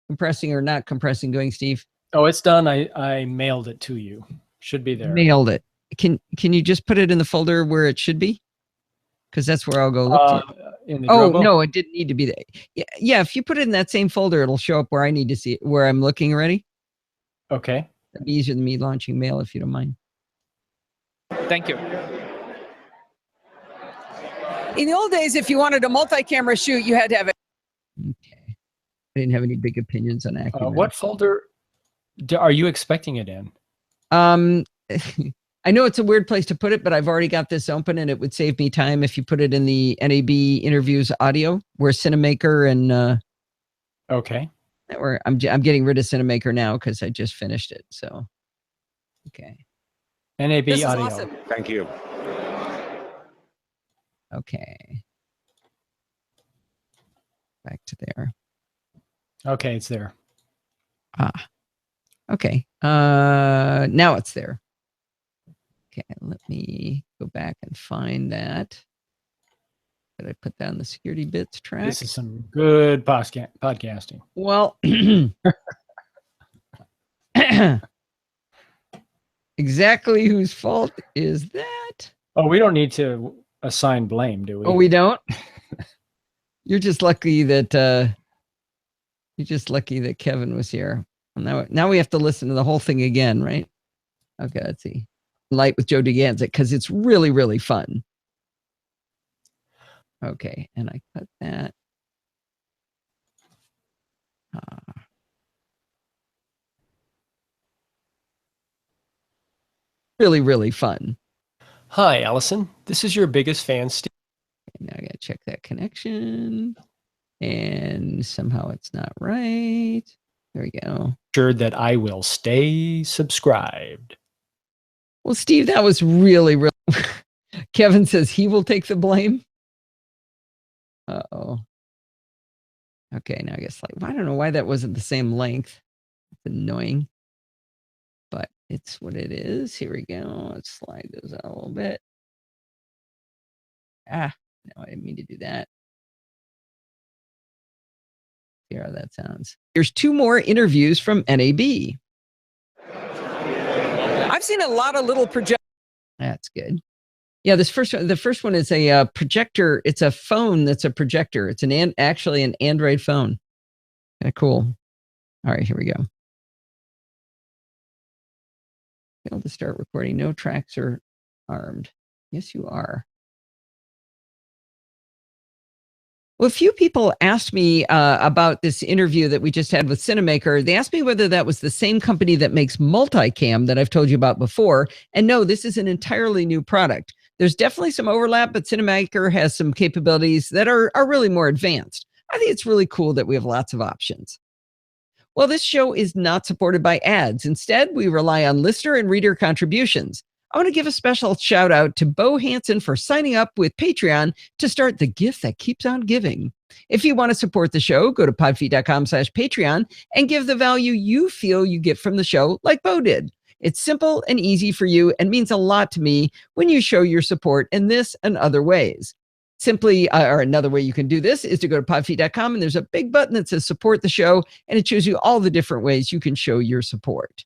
S1: compressing or not compressing going, Steve?
S2: Oh, it's done. I mailed it to you. Should be there.
S1: Mailed it. Can you just put it in the folder where it should be? Because that's where I'll go look.
S2: In the
S1: oh
S2: Drobo?
S1: no, it didn't need to be there. Yeah. If you put it in that same folder, it'll show up where I need to see it, where I'm looking already.
S2: Okay.
S1: That'd be easier than me launching mail if you don't mind.
S3: thank you. In the old days, if you wanted a multi-camera shoot, you had to have it.
S1: Okay. I didn't have any big opinions on Acumen.
S2: What folder are you expecting it in?
S1: I know it's a weird place to put it, but I've already got this open, and it would save me time if you put it in the NAB interviews audio, where Cinemaker and
S2: okay,
S1: where I'm getting rid of Cinemaker now because I just finished it. So, okay,
S2: NAB
S3: This is
S2: audio.
S3: awesome.
S4: Thank you.
S1: okay, back to there.
S2: Okay, it's there.
S1: Okay, now it's there. Okay, let me go back and find that. Did I put that on the security bits track?
S2: This is some good podcasting.
S1: Well, exactly whose fault is that?
S2: Oh, we don't need to assign blame, do we?
S1: Oh, we don't? You're just lucky that Kevin was here. Now we have to listen to the whole thing again, right? Okay, let's see. Light with Joe DeGanzik, because it's really, really fun. Okay, and I cut that. Really, really fun.
S2: Hi, Allison. This is your biggest fan, Steve.
S1: Now I gotta check that connection. And somehow it's not right. There we go.
S2: Sure that I will stay subscribed.
S1: Well, Steve, that was really, really. Kevin says he will take the blame. Uh-oh. Okay, now I guess I don't know why that wasn't the same length. It's annoying. But it's what it is. Here we go. Let's slide those out a little bit. No, I didn't mean to do that. Hear how that sounds. There's 2 more interviews from NAB.
S3: I've seen a lot of little projectors.
S1: That's good. Yeah, the first one is a projector. It's a phone that's a projector. It's actually an Android phone. Kind of cool. All right, here we go. Failed to start recording. No tracks are armed. Yes, you are. Well, a few people asked me about this interview that we just had with Cinemaker. They asked me whether that was the same company that makes multicam that I've told you about before. And no, this is an entirely new product. There's definitely some overlap, but Cinemaker has some capabilities that are really more advanced. I think it's really cool that we have lots of options. Well, this show is not supported by ads. Instead, we rely on listener and reader contributions. I want to give a special shout out to Bo Hansen for signing up with Patreon to start the gift that keeps on giving. If you want to support the show, go to podfeet.com/Patreon and give the value you feel you get from the show like Bo did. It's simple and easy for you and means a lot to me when you show your support in this and other ways. Simply, or another way you can do this is to go to podfeet.com and there's a big button that says support the show and it shows you all the different ways you can show your support.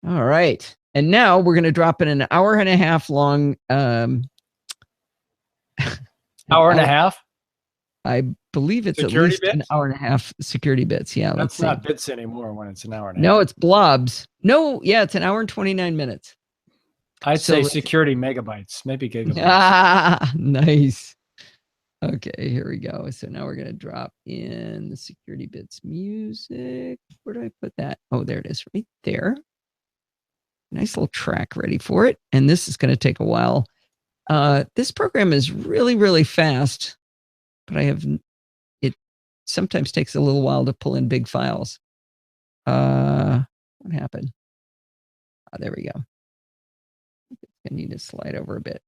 S1: All right. And now we're going to drop in an hour and a half long.
S2: Hour and a half?
S1: I believe it's
S2: security
S1: at least
S2: bits?
S1: an hour and a half security bits. Yeah, let's
S2: That's
S1: see.
S2: not bits anymore when it's an hour and a half.
S1: No, it's blobs. No, yeah, it's an hour and 29 minutes.
S2: I'd
S1: So
S2: say
S1: let's-
S2: security megabytes, maybe gigabytes.
S1: Ah, nice. Okay, here we go. So now we're going to drop in the security bits music. Where do I put that? Oh, there it is right there. Nice little track ready for it. And this is going to take a while. This program is really, really fast, but it sometimes takes a little while to pull in big files. What happened? There we go. I need to slide over a bit.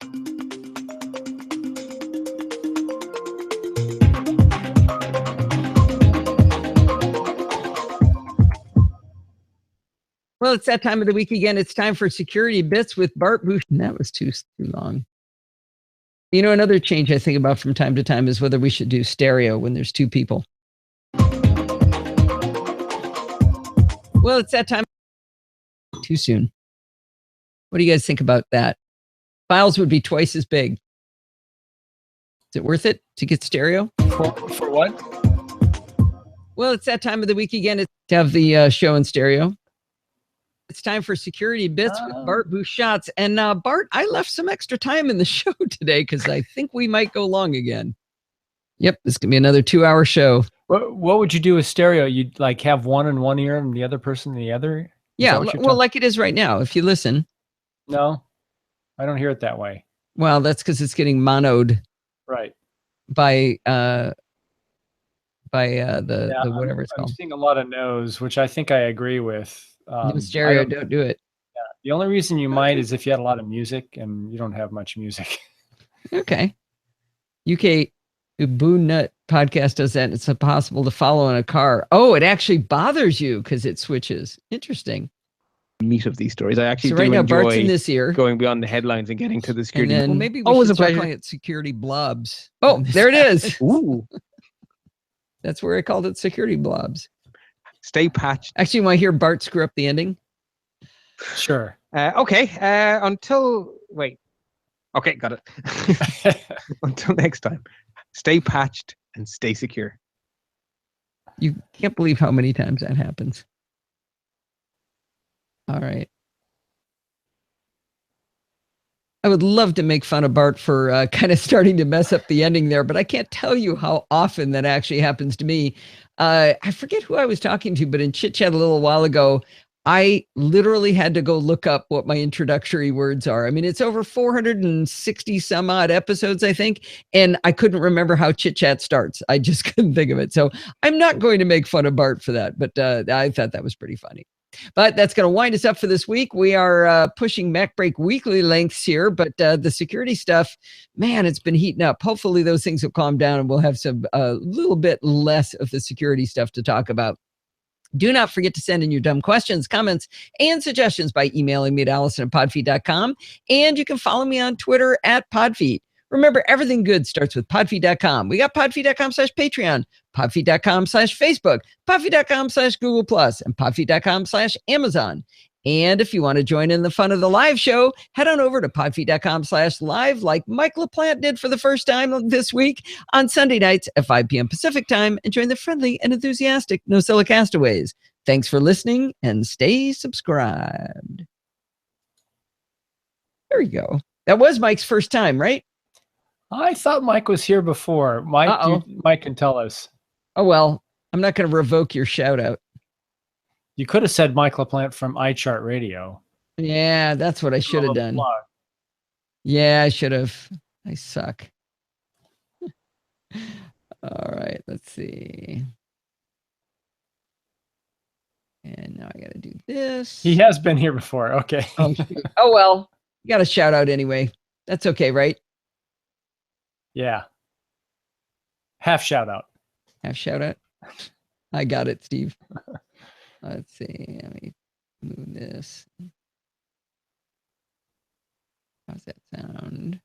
S1: Well, it's that time of the week again. It's time for Security Bits with Bart Bush. That was too long. You know, another change I think about from time to time is whether we should do stereo when there's two people. Well, it's that time. Too soon. What do you guys think about that? Files would be twice as big. Is it worth it to get stereo?
S2: For what?
S1: Well, it's that time of the week again. It's to have the show in stereo. It's time for Security Bits with Bart Buchatz. And Bart, I left some extra time in the show today because I think we might go long again. Yep, this could be another 2-hour show.
S2: What would you do with stereo? You'd like have one in one ear and the other person in the other?
S1: Yeah, well, like it is right now. If you listen.
S2: No, I don't hear it that way.
S1: Well, that's because it's getting monoed.
S2: Right.
S1: By the whatever it's called.
S2: I'm seeing a lot of no's, which I think I agree with.
S1: No stereo, don't do it.
S2: Yeah, the only reason you might is if you had a lot of music, and you don't have much music.
S1: Okay. UK Boo Nut podcast does that. It's impossible to follow in a car. Oh, it actually bothers you because it switches. Interesting.
S4: Meat of these stories. I actually
S1: right
S4: do
S1: now,
S4: enjoy
S1: Bart's in this ear.
S4: Going beyond the headlines and getting to the security.
S1: And then maybe we should start calling it security blobs. Oh, there it is.
S4: Ooh.
S1: That's where I called it security blobs.
S4: Stay patched.
S1: Actually, you want to hear Bart screw up the ending?
S2: Sure.
S4: Okay. Wait. Okay, got it. Until next time, stay patched and stay secure.
S1: You can't believe how many times that happens. All right. I would love to make fun of Bart for kind of starting to mess up the ending there, but I can't tell you how often that actually happens to me. I forget who I was talking to, but in Chit Chat a little while ago, I literally had to go look up what my introductory words are. I mean, it's over 460 some odd episodes, I think, and I couldn't remember how Chit Chat starts. I just couldn't think of it. So I'm not going to make fun of Bart for that, but I thought that was pretty funny. But that's going to wind us up for this week. We are pushing MacBreak weekly lengths here, but the security stuff, man, it's been heating up. Hopefully those things will calm down and we'll have some little bit less of the security stuff to talk about. Do not forget to send in your dumb questions, comments, and suggestions by emailing me at allison@podfeed.com. And you can follow me on Twitter @podfeed. Remember, everything good starts with podfeed.com. We got podfeed.com/Patreon, podfeed.com/Facebook, podfeed.com/Google+, and podfeed.com/Amazon. And if you want to join in the fun of the live show, head on over to podfeed.com/live like Mike LaPlante did for the first time this week on Sunday nights at 5 p.m. Pacific time and join the friendly and enthusiastic NosillaCastaways. Thanks for listening and stay subscribed. There you go. That was Mike's first time, right?
S2: I thought Mike was here before. Mike can tell us.
S1: Oh, well, I'm not going to revoke your shout out.
S2: You could have said Mike LaPlante from iChart Radio.
S1: Yeah, that's what I should have done. Yeah, I should have. I suck. All right, let's see. And now I got to do this.
S2: He has been here before. Okay.
S1: Oh, well, you got a shout out anyway. That's okay, right?
S2: Yeah. Half shout out.
S1: Half shout out. I got it, Steve. Let's see. Let me move this. How's that sound?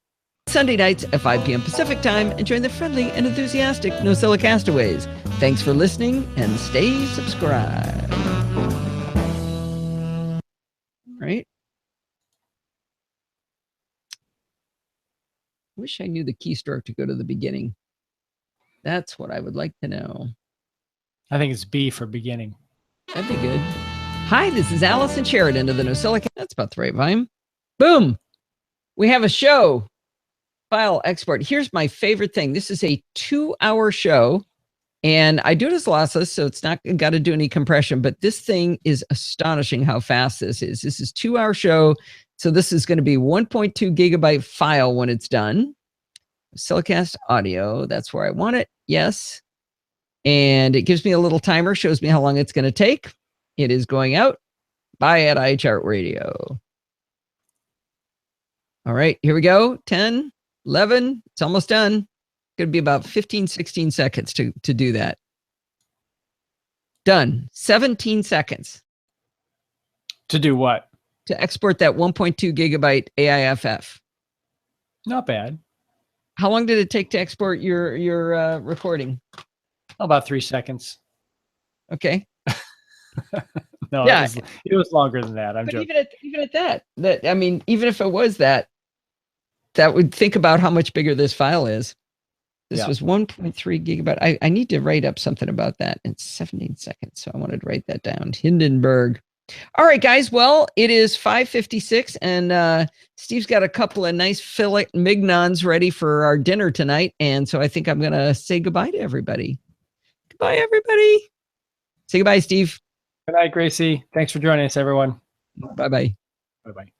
S1: Sunday nights at 5 p.m. Pacific time and join the friendly and enthusiastic NosillaCastaways. Thanks for listening and stay subscribed. All right. Wish I knew the keystroke to go to the beginning. That's what I would like to know.
S2: I think it's B for beginning.
S1: That'd be good. Hi, this is Allison Sheridan of the NosillaCast. That's about the right volume. Boom. We have a show. file export. Here's my favorite thing. This is a 2-hour show, and I do it as lossless, so it's not got to do any compression, but this thing is astonishing how fast this is. This is 2-hour show, so this is going to be 1.2 gigabyte file when it's done. NosillaCast audio, that's where I want it. Yes. And it gives me a little timer, shows me how long it's going to take. It is going out. Bye at iChart Radio. All right, here we go. 10, 11, it's almost done. Going to be about 15, 16 seconds to do that. Done. 17 seconds.
S2: To do what?
S1: To export that 1.2 gigabyte AIFF.
S2: Not bad.
S1: How long did it take to export your recording?
S2: About 3 seconds.
S1: Okay.
S2: No,
S1: Yeah.
S2: it was longer than that. I'm
S1: But
S2: joking.
S1: even at that, I mean, even if it was that would think about how much bigger this file is. This
S2: Yeah.
S1: was 1.3 gigabyte. I need to write up something about that in 17 seconds. So I wanted to write that down. Hindenburg. All right, guys. Well, it is 5:56, and Steve's got a couple of nice fillet mignons ready for our dinner tonight. And so I think I'm going to say goodbye to everybody. Goodbye, everybody. Say goodbye, Steve.
S2: Good night, Gracie. Thanks for joining us, everyone.
S1: Bye-bye.
S2: Bye-bye.